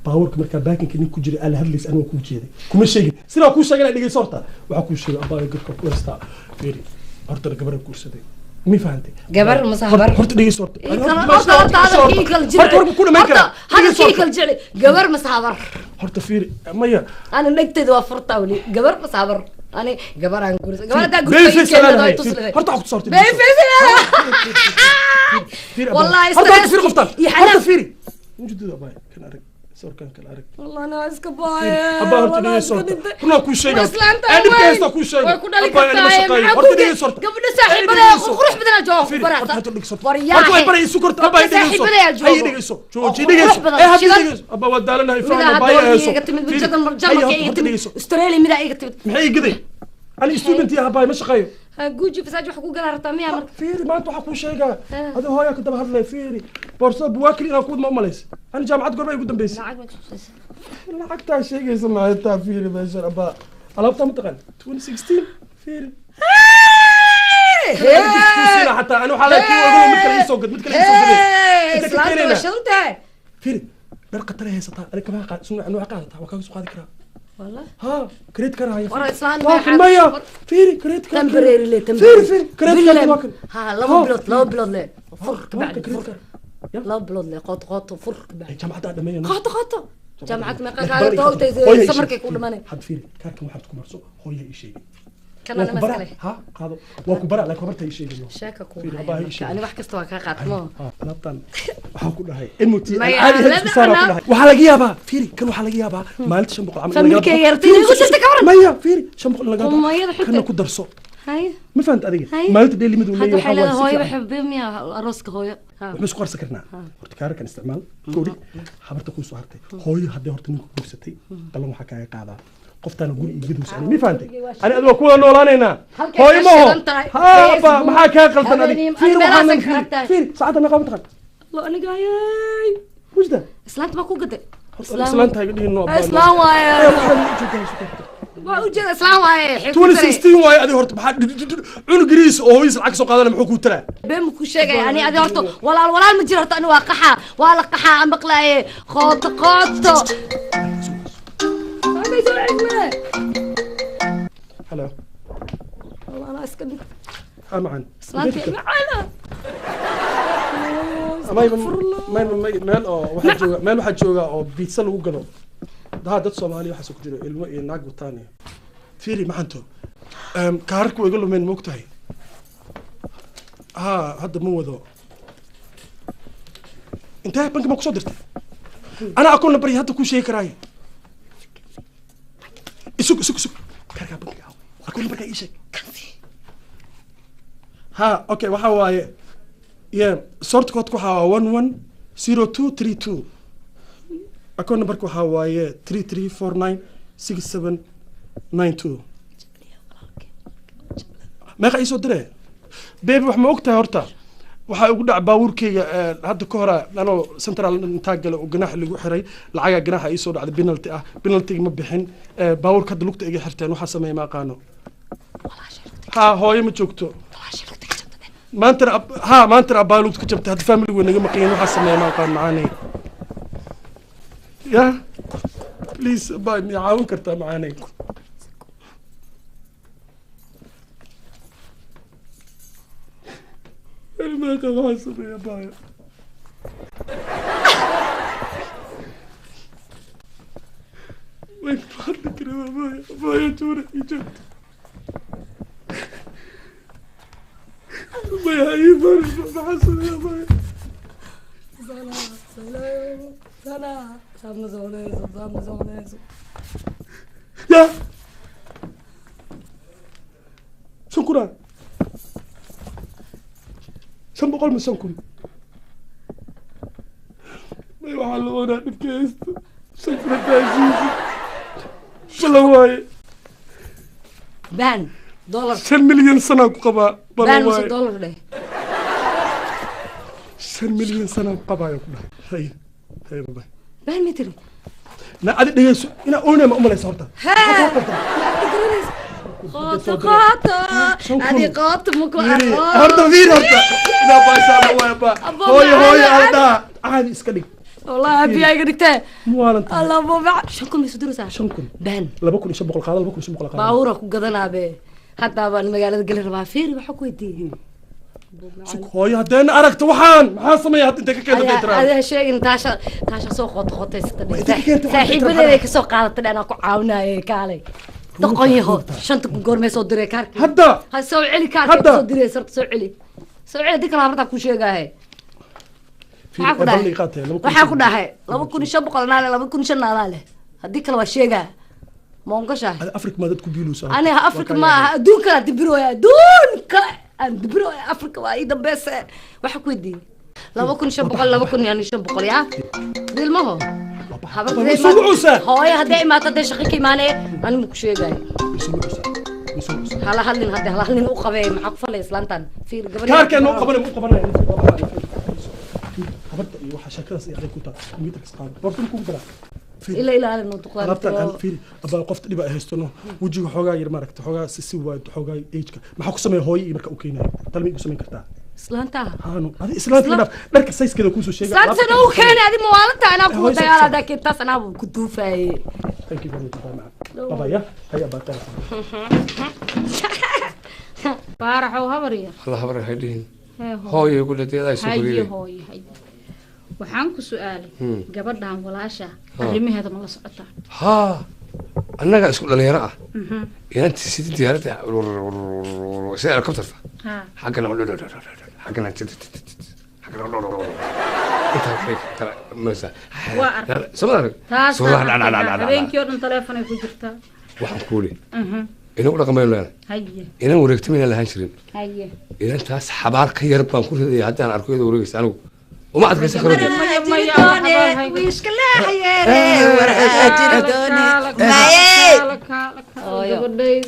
باورك marka baakinka nin ku jiray aan hadlis anoo ku jeeday kuma sheegin sida ku sheegay dhigay sorta waxa ku sheegay abaa garka ku heesta fiiri horta gabar ku ursaday مي فهمتي gabar mase habar horta dhegeyso horta هذا كيك الجعل gabar mase habar horta fiiri maya أنا نكتد وفرطة ولي gabar mase habar أنا gabar aan guursa gabar da بيفيس horta waxaad ku saartay بيفيس والله horta fiiri qoftan horta fiiri وجدد abay kan arag صوركان كان arag والله أنا اسك باي abaa horta dhegeyso horta kuna ku sheegay adib kaysta ku sheegay abaa ana shaqay horta dhegeyso horta gabadha saaxiibada qurux badan joogo barata waryaa horta way baray sukurt abaa dhegeyso ay dhegeyso jooji dhegeyso hadii dhegeyso abaa wadaalana ifaan baay ayso dhegeyso Australia mida iga timid maxay giday ani student ya abaa ma shaqayo guuji fasaaj wax ku gaar hartaa miya marka fiiri maanta waxa ku sheegaa hada hooya ka daba hadlay fiiri borso buwaakli inaan ku ma malays ani jaamacad gorbay ugu dambeysay lacagta sheegaysa ma taa fiiri meesha abaa alaabta mutaqan 2016 fiiri حتى انا وحالي كي اقول مثل يسوق مثل يسوق انت شلته فيري برقه ترى هي سطا انا كمان قاعد سمع انه قاعده وكان سوق هذيك والله ها كريت كره هاي ورا اسلام ما فيري كريت كره تمبريري لي فيري كريت كره ها لو بلود لي فرق بعد لو بلود لي قط فرق بعد جامعه دميه قط جامعه ما قاعده طولتي سمركي كل ماني حد فيري كاركم waxaad ku marso hooyo ii sheegay كان انا مساله ها قادو waa ku bara la kobartay ii sheegay شاكا ku ani wax kasta waa ka qaatmo labtan waxa ku dhahay MT caadi hees saara ku dhahay waxa laga yaabaa fiiri kan waxa laga yaabaa maalinta 500 camal familka yartay igu jirta ka waran maya fiiri 500 laga yaabaa kana ku darso hay ma fahant adiga maalinta dheeli mid uu leeyahay waxa hooyo waxay miya arooska hooyo waxaan isku qarsan karnaa horta kaarkan isticmaal koori habarta ku soo hartay hooyo hadii horta ninku guursatay qalan waxa kaaga qaadaa qoftaana guri iigidu saan mi faantay ani adoo ku noolaanayna hooyo ma ha maxaa ka qaldan adiga fiir waxaan fiir saacada ma qaban tahay lo aniga ayay wajda islaanta ma ku gaday islaanta ay dhigeen noo baa islaam waaye waa u jeeda islaam waaye 2016 waaye adiga horta maxaa cunugriis oo hooyis lacag soo qaadana muxuu ku taraa been ku sheegay ani adiga horta walaal ma jiro horta ani waa qaxa waa la qaxa aan baqlaaye qooto هلا والله انا اسكت معنا سلامتي معنا meel waxaa jooga oo biitsa lagu gado daha dad soomaali waxaas ku jiro ilmo iyo naag wataani fiiri maxanto kaarku way iga lumeen moogtahay ها هذا مو وذو انتهى بنك ما كسر درتي انا اكون بري هذا كل شيء كراي اسوق كركا بنك اكون بري ايش ها اوكي waxa waaye sort code ku waxa 110232 akoon numberku waxa waaye 33496792 meeqa isoo diree beebi wax ma ogtahay horta waxa ugu dhac baabuurkeyga hadda ka hore anoo central intaa gale oo ganax lagu xiray lacaga ganaxa ay soo dhacday penalty ma bixin baabuurka hadda lugta iga xirteen waxa sameeyay ma aqaano ha hooyo ma joogto maanta abaa lugta ka jabtay hadda family weyn naga maqayn waxa sameeyay ma aqaan macaanay ya please baa mi caawin kartaa macaanay ما خلاص يا بايا وين فضلك يا بايا بايا توري جد بايا اي فرش بحسن يا بايا سلام يا شكرا شن بقول من سنكم ما يوحلونا نبكيست شكرا تاجيزي بلواي بان دولار 10 مليون سنة قبا بان وش دولار ده 10 مليون سنة قبا يا كنا هاي بابا بان متري لا عاد دقيقة أنا أنا ما أملي صورتها قاطة هذه قاطة مكو هرتا فين هرتا لا بايسا الله با هوي هرتا عادي اسكلي والله أبي أقدر مو أنت الله بابا شنكم يسدروا ساعة شنكم بان لا بكون يشبك القاضي بكون يشبك القاضي باورك وقدنا به حتى بان مقالة قال ربع فيري وحكوا يدي hooyo haddeen aragto waxaan maxaa sameeya hadda intay ka keentay tiraahdo هذا شيء taasha soo qotaysata saaxiibadeeday ka soo qaadatay anaa ku caawinaayo kaalay doqon yaho shanta goormee soo diray kaarka hadda ha soo celi kaarka soo diray soo celi dikala habarta ku sheegaahay waxaa ku dhahay 2500 naale 2500 naale haddii kale waa sheegaa ma ongashahay afrika ma dadku biiluusa aniga afrika ma aha adduunka la dibirooya adduunka aan dibirooya afrika waa ii dambeese waxa ku weydiiyey 2500 yaa dilmaho hooyo hadday imaato hadday shaqo ka imaanee ani ma ku sheegaayo hala hadlin u qabee maxaa ku falay islaantan fiir gabadha kaarkeen u qabanay habarta iyo waxa shakadaas ay ku taa kombiyuutarka qaado bartun ku galaa إلا إنه تقدر labtan fiiri abaa qofta dhib ay haystano wajiga xoogaa yar maaragta xoogaa si waad xoogaa age-ka maxaa ku sameeya hooyo marka uu keenayo talmi ku sameyn kartaa islaanta haano adi islaanta dharka size-keeda ku soo sheegay islaanta uu keenay adi mawaalanta ana ku dagaal hada kintaas ana ku duufay thank you very much baba ya haya baaqay baaraxo habariya الله خبر هيدين هاي يقول لي هذا يسوي هاي waxaan ku su'aalay gabadhan walaasha arrimaheeda ma la socotaa ها annaga isku dhalinyaro ah inanti sidii diyaarada si helicopter xagana xagana inta kala masa sabada taas habeenkii oo dhan telefoon ay ku jirtaa waxaan kuuli inuu dhaqameeyo leeyahay haye inaan wareegtay lahaan jirin haye inaan taas xabaar ka yar baan ku riday haddaan arko iyada wareegaysa anigu وما عاد كيس خرج ويش كلا حيالي ورا دوني ماي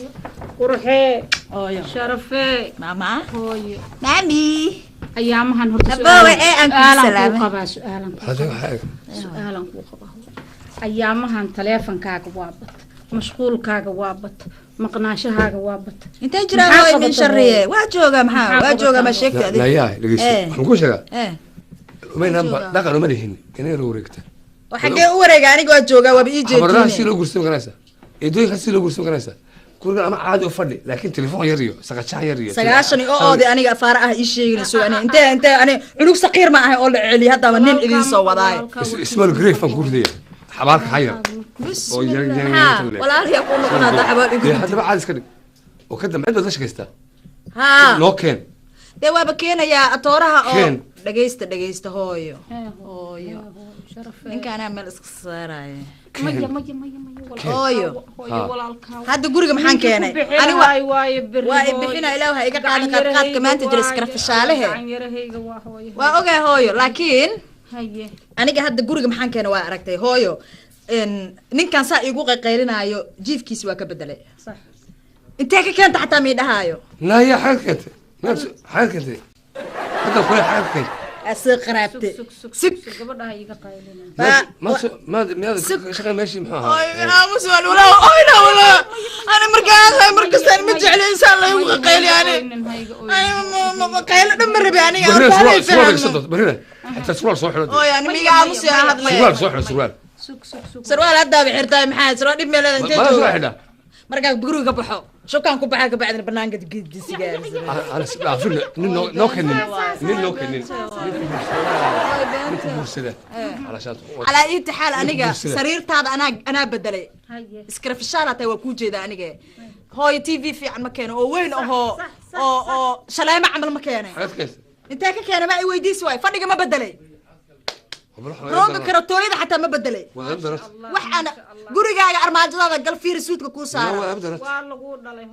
قرحي شرفي ماما هوي مامي ايامها هرت سؤال سؤالا سؤالا ايامها تليفونكaaga waa bad mashquulkaaga waa bad maqnaashahaaga waa bad inta jiraa way min shariye waa jooga maxaa waa jooga ma sheegtay adiga yaa dhageyso waxaan ku sheegaa ومن دقن ما لهن كنا نوريكته وحاجة أوريك أنا قاعد جوجا وبيجي خبرنا سيلو قرص مكناسة يدوي خسيلو قرص مكناسة كل أنا عادي أفضل لكن تليفون يريو سقطش يريو سقاشني أودي أنا فارقة إيشي نسوا أنت أنا عنق صغير معه أول علي هذا منين إذا سوى ذاي اسمه الجريف فنقول ذي حبارك حير ولا هي يقول لك هذا حبارك هذا بعد كده وكده ما عندنا شكسته ها لو كان ده وابكينا يا أطورها أو dhageysta hooyo ninkaan meel iska saaraya hooyo hadda guriga maxaan keenay ani waa bixina ilaahay iga qaadan qaadka maanta jira iskara fashaalahe waa ogaa hooyo laakiin aniga hadda guriga maxaan keenay waa aragtay hooyo ninkaan saa igu qayqaylinayo jiifkiisi waa ka bedelay intee ka keenta xataa miidhahaayo laa ya xalkante xalkante هذا كل حاجة أسقربت سك قبلها يقايلنا ما شغل ماشي معها أنا مسؤول ولا ولا أنا مركز أنا متجعل إنسان لا يبغى قيل يعني أنا ما قيل دمر بيعني سؤال صدق برينا حتى سؤال صح يعني ميجا مسؤول هذا سؤال هذا بحرتاي محل سؤال دي ميلا ما سؤال هذا مركز بقولوا قبحوا شو كان كوبا بعد البرنامج جديد سيجار أنا أفهم نوكنين على أي حال أنا سريرت هذا أنا بدلي سكر في الشارع تي وكوجي ذا أنا هاي تي في عن مكانه وين أو شلاه ما عمل مكانه أنت كان معي ويدي سواي فرق ما بدلي روغا كرتوني حتى ما بدلي wax ana gurigaaga armaajada gal fiir suudka ku saaro waa lagu dhalay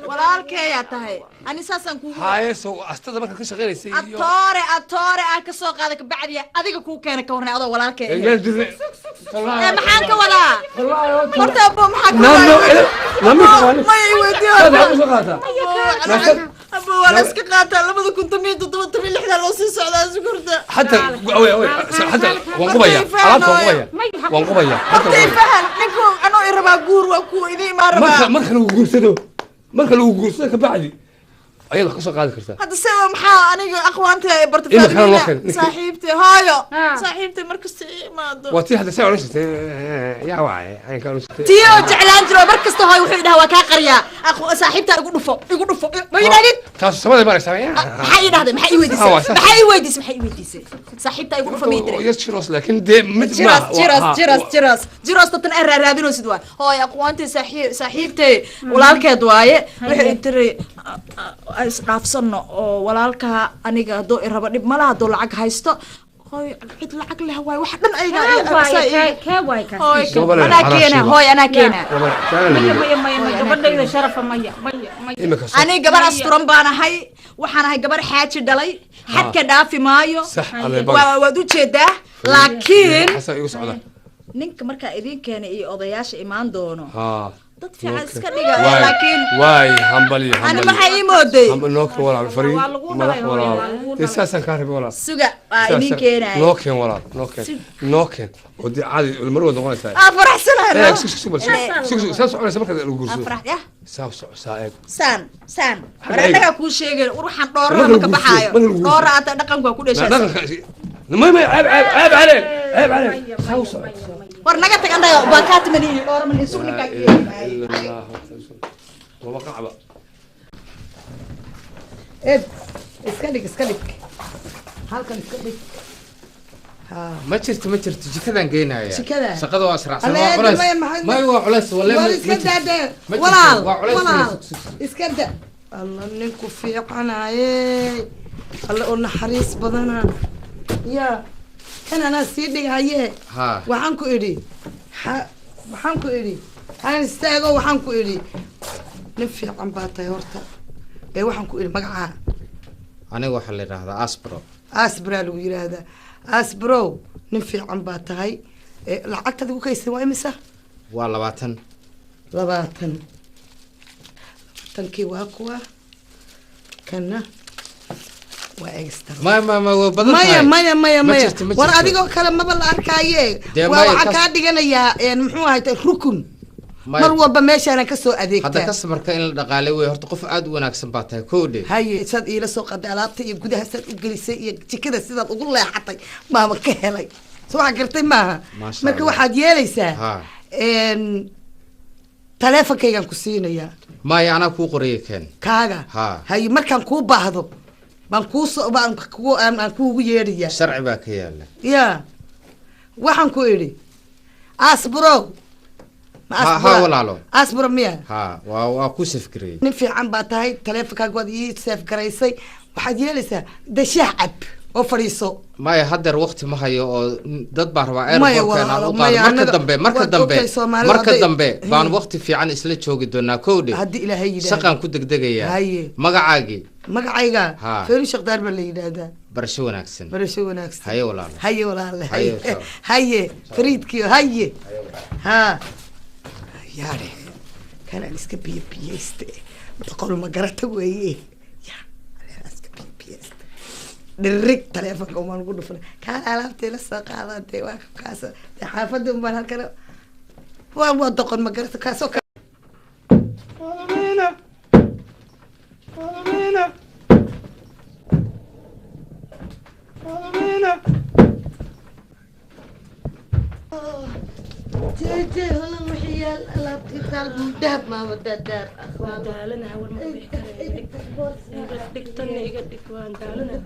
walaalkeeya tahay ani saasan ku haayeso astada marka ka shaqeynaysa iyo atoore ka soo qaaday ka bacdiya adiga ku keenay ka warnay adoo walaalkeeya maxaan ka wadaa horta abo maxaa ma weydiyo abo wala iska qaata 2016 loo sii socdaa sukurta حتى وانقبيا وانقبيا حتى فهم نكو أنا إربا جور وكو إذا ما ربا ما كانوا جورسدو ما كانوا جورسدو كبعدي ayada wax ka soo qaadi kartaa hadda se maxaa aniga aqwaanta ay barta Ina kala loo faadina keen. saaxiibtay hooyo saaxiibtay markasta imaado waa tii hadda saa odhan jirtay yaa wacay ayaan kaa odhan jirtay tiyo jeclaan jiro mar kasta hooyo wuxuu idhaha waa kaa qaryaa saaxiibtaa igu dhufo ma yidhahdin taas samada ma aragtaa maxaa ii dhahday maxaa ii weydiisay maxaa ii weydiisay maxaa ii weydiisay saaxiibtaa igu dhufo ma yidhahdin yar jiros laakiin dee mid jiros tatan ay raaraadinaysid waa hooyo aqwaantay saaxiibtay walaalkeed waaye waxay tiri isdhaafsano oo walaalka aniga hadduu i rabo dhib malaha hadduu lacag haysto hooy cid lacag leh waay wax dhan ayga anaa keena hooy anaa keena gabadhayda sharafa maya aniga gabar asturan baan ahay waxaan ahay gabar xaaji dhalay xadka dhaafi maayo waad u jeedaa laakiin ninka markaa idin keena iyo odayaasha imaan doono dad fiican iska dhiga laakiin waay hambali ana maxay ii mooday nookeen walaal fariin madax walaal isaasan ka rabay walaal suga waa idin keenay nookeen walaal nookeen oo di caadi mar wada noqonaysaa faraxsanahay saan soconaysa marka lagu guurso afrax ya saa saan maranaga ku sheegay waxaan dhoorada ka baxaayo dhoora aad dhaqanka ku dhashay ما عيب عليك ورنقة تقنية باكات مني دور من يسوق لك والله قعبة اسكلك halkan iska dhig ما جرت جكدان جينا جكدا شقده اسرع سما culays ما هو culays ولا walaal iska daa Allah ninku fiiqanaayay Allah oo naxariis badana ya kan ana sii dhigaye waxaan ku idhi aan istaago waxaan ku idhi nin fiican baa tahay horta ee waxaan ku idhi magaca aniga waxa la yiraahdaa asbro lagu yiraahdaa asbro nin fiican baa tahay lacagta ugu kaysay waa imisa waa 20 tankii waa kuwa kana waa extra ما بدل maya war adigoo kale maba la arkaaye waa waxa ka dhiganayaa muxuu ahayd rukun mar walba meeshaan ka soo adeegtaa hadda customer-ka in la dhaqaale way horta qof aad u wanaagsan baa tahay koodhe haye sad ila soo qaday alaabta iyo gudaha sad u gelisay iyo jikada sidaad ugu leexatay maama ka helay soo waxa gartay maaha marka waxaad yeelaysaa taleefankaygan ku siinayaa maya anaa kuu qoriyay keen kaaga haye markaan kuu baahdo baan kuugu yeedhaya sharci baa ka yaala ya waxaan ku idhi asbro walaalo asbro miya waa ku safgarayay nin fiican baa tahay taleefankaaga waad ii safgaraysay waxaad yeelaysaa dashaah cab oo fadhiiso maya haddeer waqti ma hayo oo dad baan rabaa airportkeen marka dambe baan waqti fiican isla joogi doonaa kowdhe haddii ilaahay yidhaahdo shaqaan ku degdegayaa magacayga feeri shaqdaar baa la yidhaahdaa barasho wanaagsan haye walaale haye fariidkiyo haye yaare kanaan iska biyeyste boqol ma garata weeye dhirig taleefonka umaan ugu dhufnay kaan alaabtay la soo qaadantay waa kaas xaafadda umaan halkan waa doqon ma garata kaasoo kale جي هلا محيال ألابتي طالب دهب ما ودا دهب أخوان دالنا أول ما بيحكي دكتورني يقدك وان دالنا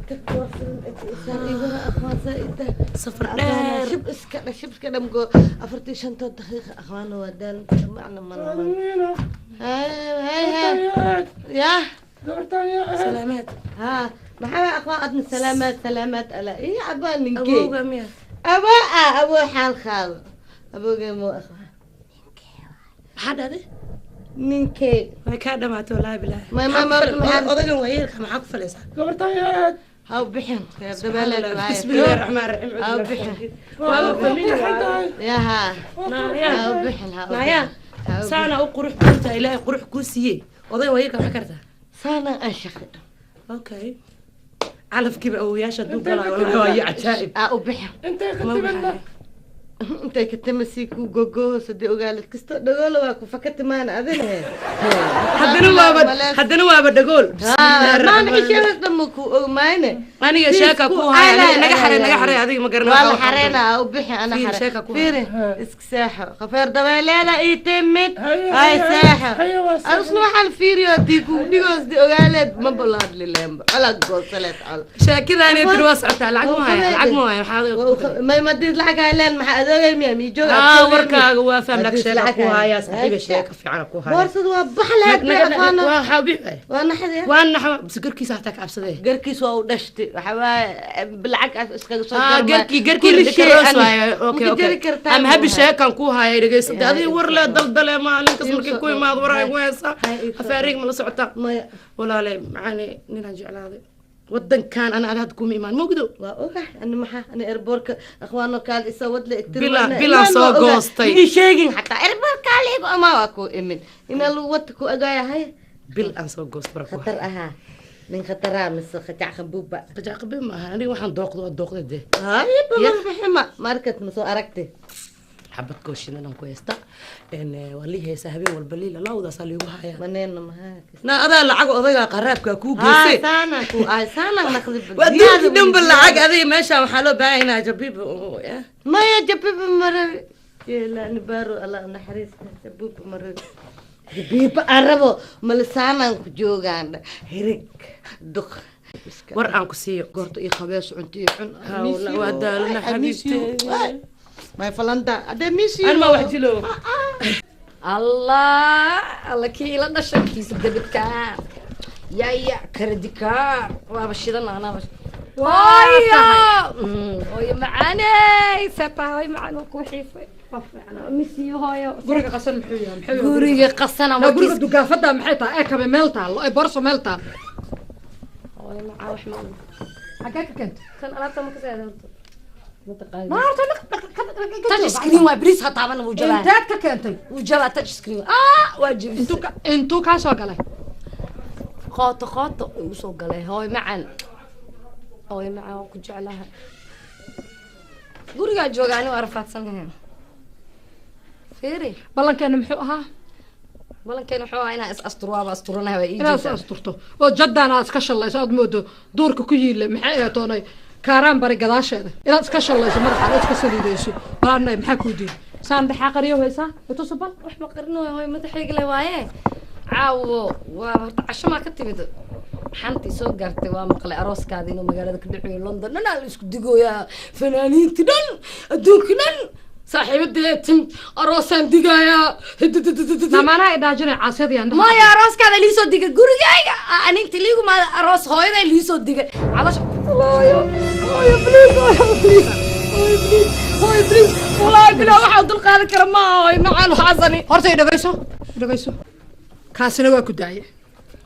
أخوان زائدة صفر دار شب كده مقول أفرتي شنطة دقيقة أخوان ودال معنا مرة هاي يا سلامات ها محمد أخوان أدنى سلامات ألا إيه عبان من كي أبوه قمية أبو حال خال أبوه مو أخوان حد هذا نينكي ما كان ما تولى بالله ما أضل وياك ما حق فلسة قبرتها هاو بحن بسم الله الرحمن الرحيم هاو بحن يا ها هاو بحن نايا سانا أقرح كنت إلهي قرح كوسية أضل وياك ما حكرتها سانا أشخ أوكي على فكرة أو يا شدوك ولا هو عجائب أو بحن أنت كنت intay ka tamasii ku gogoos hadii ogaalad kasta dhagool waa ku fakati maana adina haddana waaba dhagool maana isheegas dhamma ku ogmayne aniga sheeka ku haya naga xarey adiga ma garanaa wala xareena u bixi ana xare fiiri iska saaxa qafaar dabeeleeda ii timid ay saaxa asna waxaan fiiriyo tii ku dhigoos di ogaalad ma balaad lileemba ala goosalet al sheekadaani dirwas ata lacag ma haya ma did lacag hayleen ma adagay mi jooga warkaaga waa faham lak sheeka ku haya saxiiba sheeka fiican ku haya boorsad waa baxleed waa xabi waa naxdi waa naxwa bisgarkiisa hata ka cabsaday garkiis waa u dhashtay waxa waa bilacag iskaga soo garki dhikaroos waaye okay am habi sheekan ku haya dhageysada adiga war la daldale maalinkas markii ku imaad waray weesa afaarig ma la socota walaale macani ninaan jeclaaday wadankan ana aad kuma imaan mogdo waa ogax ana maxaa ana airportka akhwaano kaal isa wadla bila soo goostay mi sheegin hatta airportka leego ama waa ku imin ina lu wad ku agayahay bil aan soo goost barako khatar aha nin khatara mis khajac khabuba ma aha aniga waxaan dooqdo de hay bal bixima markat ma soo aragtay حبت كوشنا نم كويستا إن ولي هي سهبي والبليل الله وده صار يوم هاي منين ما هاك نا هذا العقد هذا قرابك كوب جسي سانا كو سانا نخذ ودي دم بالعقد هذه ماشى وحلو باينه جبيب ما يا جبيب مرة لا نبارو الله نحرس جبيب مرة جبيب عربو ملسانا كجوجان هريك دق ورقان كسي قرط إيه خبيص عنتي عن ودالنا حبيبتي ما فلانتا أده ميسي أنا ما واحد له الله كي لا نشك كيس دبكار يا كردكار وابشرنا أنا بس ويا معاني سبا ويا معنا كوحيفة أنا ميسي هاي قريق قصنا محيا قريق قصنا ما قريق دقافة محيطة أكمل ملتا الله برصو ملتا ويا مع وحمد حكاك كنت كان أنا تما كذا ما أعرف تاتش سكرين وابريس هطعمنا وجبات انتك كنتي وجبات تاتش سكرين واجب انتو كاسو قالي خاطو وسو قالي هاي معن هاي معه كجعلها غوريا جوغاني وعرفات سنه فيري بلان كان محوها بلان كان محوها انا استروا استرنا هاي انا استرتو وجدا انا اسكش الله يسعد مودو دورك كييله maxay toonay كاران بري قداشة إذا تكشل الله سمر على تكسر يديسو بارنا محكو دي سان بحق ريو هيسا وتصبر وح بقرنو هاي متحيق لي وايه عاو وعشان ما كتبت حنتي سو قرتي ومقلي أروس كادينو مقالة كدحوي لندن أنا اللي اسكو ديقو يا فنانين تدن أدوك دن صاحب الديتم أروسان ديقايا ما أنا إذا جري عصير يعني ما يا أروس كذا اللي يسود ديقا قرقاي أنا أنت ليقو ما أروس هاي اللي يسود ديقا على هاي بليز والله بلا واحد دول قال كرم هاي معان حزني هرتي دغيسو كاسنا waa ku daayay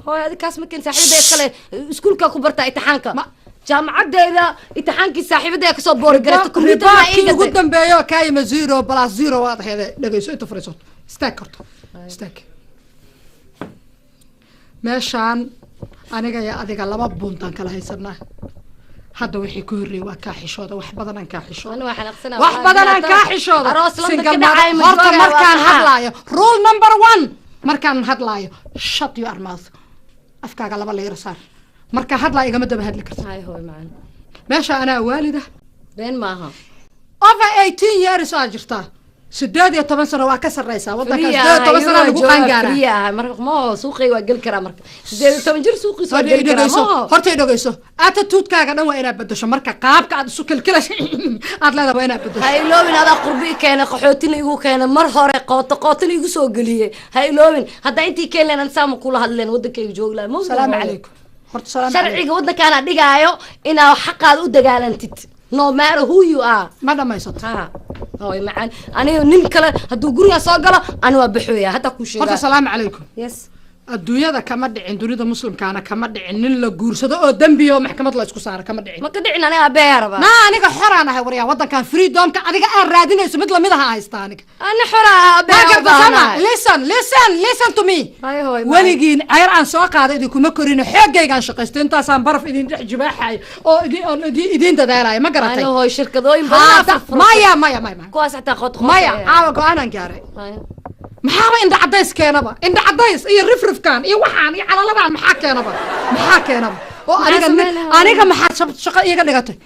هاي هذه كاس ممكن صاحبتي kale iskuulka ku barta imtixaanka jaamacadeeda imtixaankii saaxiibada ka soo boori garatay kumbiyuutarka ay ugu dambeeyo kaayma 0+0 waad heeday dhageyso inta fariiso stack karto stack meeshaan aniga ya adiga laba buntan kala haysanaa hadda wixii ku horeeyay waa ka xishooda wax badan aan ka xishooda أنا واحد أقصنا wax badan aan ka xishooda horta markaan hadlaayo rule number 1 markaan hadlaayo shut your mouth afkaaga laba leer saar marka hadlaayo igama daba hadli kartaa هاي هو معنا meesha anaa waalida بين maaha over 18 years aa jirtaa 18 sano waa ka sareysaa wadanka 18 sano lagu qangaaraa marka ma suuqay waa gal karaa marka 18 jir suuqi soo gal karaa horta dhageyso attitude-kaaga dhan waa inaad bedesho marka qaabka aad isu kilkilasho aad leedahay waa inaad bedesho hay loobin ada qurbi keena qaxootin igu keena mar hore qootin igu soo galiyay hay loobin hadda intii keenan saama kula hadleen wadankayga jooglaan ma salaam alaykum horta salaam sharciga wadankaana dhigaayo inaa xaqaad u dagaalantid no matter who you are ma dhamaysato ha هاي معان أنا نين كلا هدو قرية صاقلة أنا وبحوية هذا كل شيء. هذا السلام عليكم. يس. الدنيا ذا كمد عند دنيا مسلم كان كمد عند نلا جورس هذا قدام بيو محكمة الله يسكو صار كمد عند. ما كدعنا أنا أبيعربا. ما أنا كحرة أنا هوريا وضع كان فريدوم كأديك الرادين يسمى مثل مذا هايستانك. أنا حرة أبيعربا. لسه listen to me weligiin ceyr aan soo qaaday idinkuma korino xoogaygaan shaqaystay intaasaan baraf idin dhex jibaaxayo oo idin dadaalayo ma garatay hooy shirkadooyin maya kuwaas xataa qod maya caawa go-aanaan gaaray maxaaba indha cadays keenaba indha cadays iyo rifrifkan iyo waxaan iyo calaladan maxaa keenaba oo aniga maxaad shaqo iiga dhigatay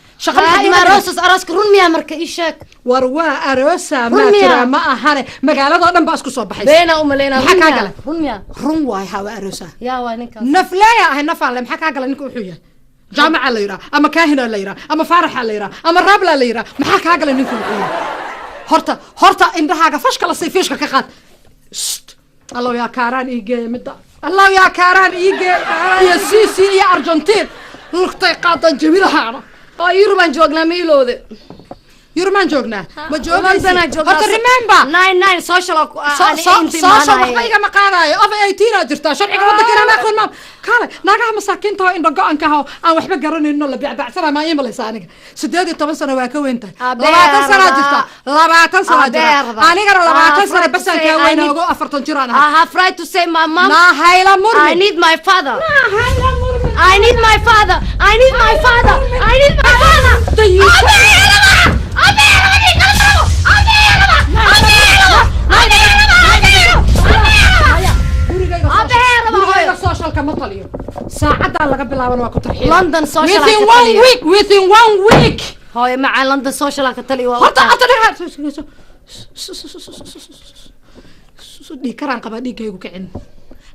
arooska run miyaa marka ii sheeg war waa aroosa maa jira ma ahane magaaladoo dhan baa isku soo baxaysa beena umaleynaa maxaa kaa gala run miyaa run waay hawa aroosa yaa waa ninkaas nafleeya ahay nafaale maxaa kaa gala ninka wuxuu yahay jaamaca la yiraa ama kaahina la yiraa ama faaraxa la yiraa ama raabla la yiraa maxaa kaa gala ninka wuxuu yahay horta indhahaaga fashka la sayfiishka ka qaad الله يا كاران إيجي مدة الله يا كاران إيجي يا سيسي يا أرجنتين لقطة قاطع جميلة هذا يورمان جوجنا ميلو ذي يورمان جوجنا ما جوجنا سنة جوجنا هذا ريمبر 99 سوشيال سوشيال وحبيجا مقاراي أو 18 أجرتا شرعي قبضة كنا ما أخذ مام كله ناقة مساكين تها إن رجع أنك هو أنا وحبي قررني إنه اللي بيع سنة ما يملي سانك سدادي 8 سنة واكو أنت لا سنة أجرتا لا سنة أجرتا أنا قرر لا سنة بس أنا كوين أقول أفرطن جيرانها I have right to say my mom لا هايلا مرمي I need my father هايلا مرمي I need my father I need my father I need my father ساعدها لقى بلعبنا وقت الحين لندن سوشيال within one week هاي مع لندن سوشيال كتلي هرتا دي كران قبا دي كيغو كعين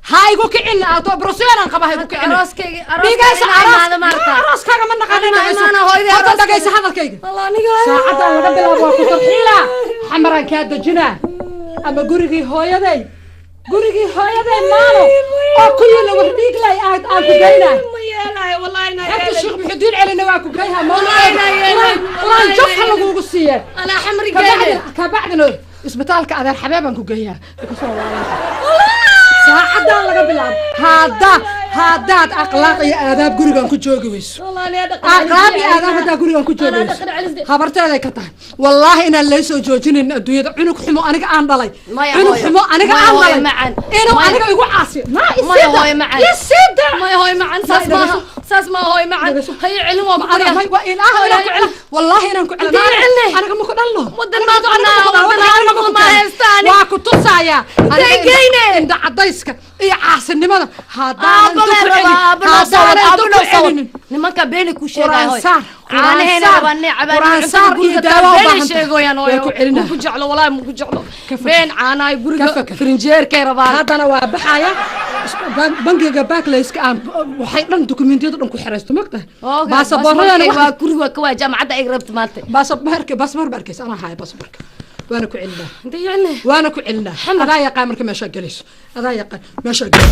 هايغو كعين أو بروسيان قبا هايغو كعين أروسكي هذا مرتا أروسكا ما نقدر أنا هاي هذا دقيس هذا الكيغ ساعدها لقى بلعبنا وقت الحين حمرا كاد جنا أما قرقي هاي ذي gurigii hooyaday maalo oo ku yila wardhiig lay aad ku geynaa والله انا انت الشيخ محدين علينا واكو كايها والله جف lagugu siiyay انا حمري geeyay ka bacdina isbitaalka adeer xabeeban ku geeyaa saacada laga bilaabo hadaad akhlaaq iyo aadaab gurigan ku joogi weyso akhlaaq iyo aadaab hadaad gurigan ku joogi weyso habarteeday ka tahay wallaahi inaan la soo joojinin adduunyada cunug xumo aniga aan dhalay cunug xumo aniga aan dhalay inuu aniga igu caasiyo ما هوي معن ساس ما هوي معن هي علم وبقرية والله إنك علم أنا كم كدلنا ودنا ودنا ما يستاني واكو تصايا تيجيني عند عدايسك إيه عاصن لماذا هذا نمك بينك وشيء هاي أنا هنا بني عبان صار بين شيء قوي أنا مكجعله والله مكجعله بين أنا يقول فرنجير كيربان هذا أنا وبحايا بنك جباك ليسك أنا وحيد دوكيمنتيات دونك حرست مقطع باسبور أنا كل وكوا جامعة أقرب تماتي باسبور بركس أنا هاي باسبور وانا كعلنا انت يعني وانا كعلنا هذا يا قامر كما شاء جلس هذا يا قامر ما شاء جلس